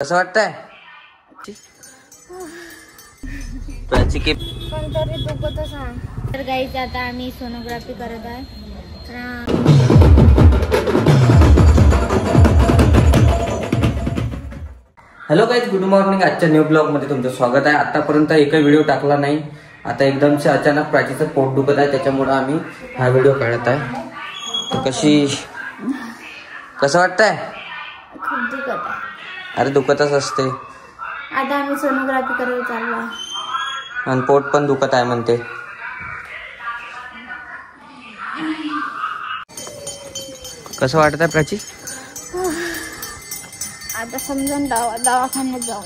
कसं वाटतंय प्राची की पण तरी दुखतच आहे। तर गाईज आता आम्ही सोनोग्राफी करत आहे। Hello guys, good morning. आजच्या न्यू ब्लॉग मध्ये तुमचं स्वागत आहे। आतापर्यंत एकही व्हिडिओ टाकला नाही। आता एकदमच अचानक प्राचीचं पोट दुखत आहे, त्याच्यामुळे आम्ही हा व्हिडिओ काढत आहे। तर कसं वाटतंय? खूप दुखत आहे। अरे दुखतच असते। आता आम्ही सोनोग्राफी करायला चाललो आहे आणि पोट पण दुखत आहे म्हणते। कसं वाटत आहे प्राची? आता समजून दवाखान्यात जाऊ।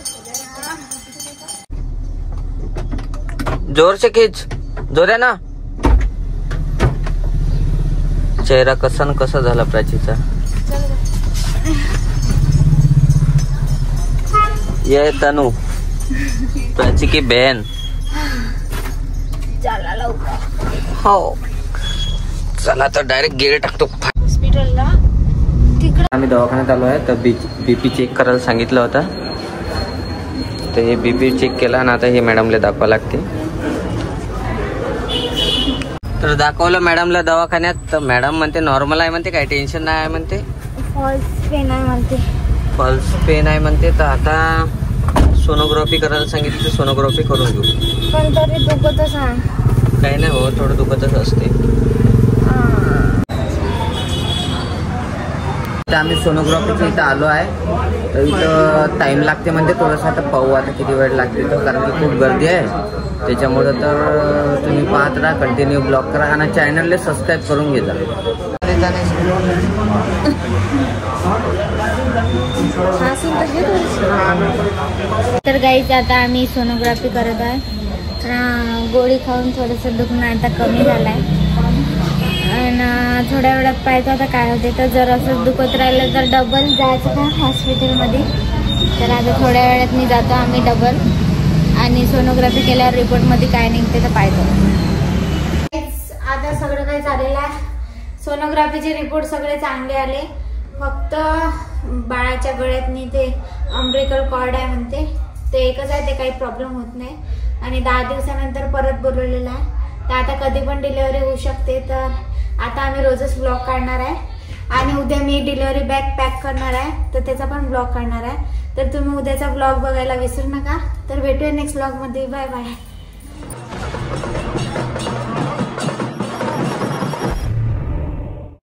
जोर से खींच, जोर ना। चेहरा कसा न कसा झाला प्राचीचा। ये तनु, प्राची की बहन। चला लवकर। हो चला तर डायरेक्ट गेट टाकतो हॉस्पिटलला। तिकडे आम्ही दवाखान्यात आलो आहे। तर बीपी चेक करायला सांगितलं होतं। तर हे बीपी चेक केला आणि आता हे मॅडमला दाखवा लागते। तर दाखवलं मॅडमला दवाखान्यात। तर मॅडम म्हणते नॉर्मल आहे म्हणते, काही टेन्शन नाही आहे म्हणते। फॉल्स पेन आहे म्हणते। पल्स पेन आहे म्हणते। तर आता सोनोग्राफी करायला सांगितली, तर सोनोग्राफी करून घेऊ। पण तरी दुखतच आहे। काही नाही हो, थोडं दुखतच असते। तर आम्ही सोनोग्राफीच्या इथं आलो आहे। तर इथं टाइम लागते म्हणजे थोडंसं। आता पाहू आता किती वेळ लागते, तर कारण की खूप गर्दी आहे त्याच्यामुळं। तर तुम्ही पाहत राहा, कंटिन्यू ब्लॉग करा आणि चॅनलला सबस्क्राईब करून घ्या। तर गाईज आता आम्ही सोनोग्राफी करत आहे। गोळी खाऊन थोडंसं दुखणं आता कमी झालं आहे आणि थोड्या वेळात पाहायचं आता काय होते। तर जर असं दुखत राहिलं तर डबल जायचं का हॉस्पिटलमध्ये। तर आता थोड्या वेळात मी जातो आम्ही डबल, आणि सोनोग्राफी केल्यावर रिपोर्टमध्ये काय निघते तर पाहतो। आता सगळं काही झालेलं आहे। सोनोग्राफीचे रिपोर्ट सगळे चांगले आले। फक्त बाळाच्या गळ्यातनी ते अम्ब्लिकल कॉर्ड आहे म्हणते, ते एकच आहे, ते काही प्रॉब्लेम होत नाही। आणि 10 दिवसानंतर परत बोलवलेलं आहे। तर आता कधी पण डिलिव्हरी होऊ शकते। तर आता आम्ही रोजच ब्लॉग काढणार आहे आणि उद्या मी डिलिव्हरी बॅग पॅक करणार आहे, तर त्याचा पण ब्लॉग काढणार आहे। तर तुम्ही उद्याचा ब्लॉग बघायला विसरू नका। तर भेटूया नेक्स्ट ब्लॉग मध्ये। Bye bye.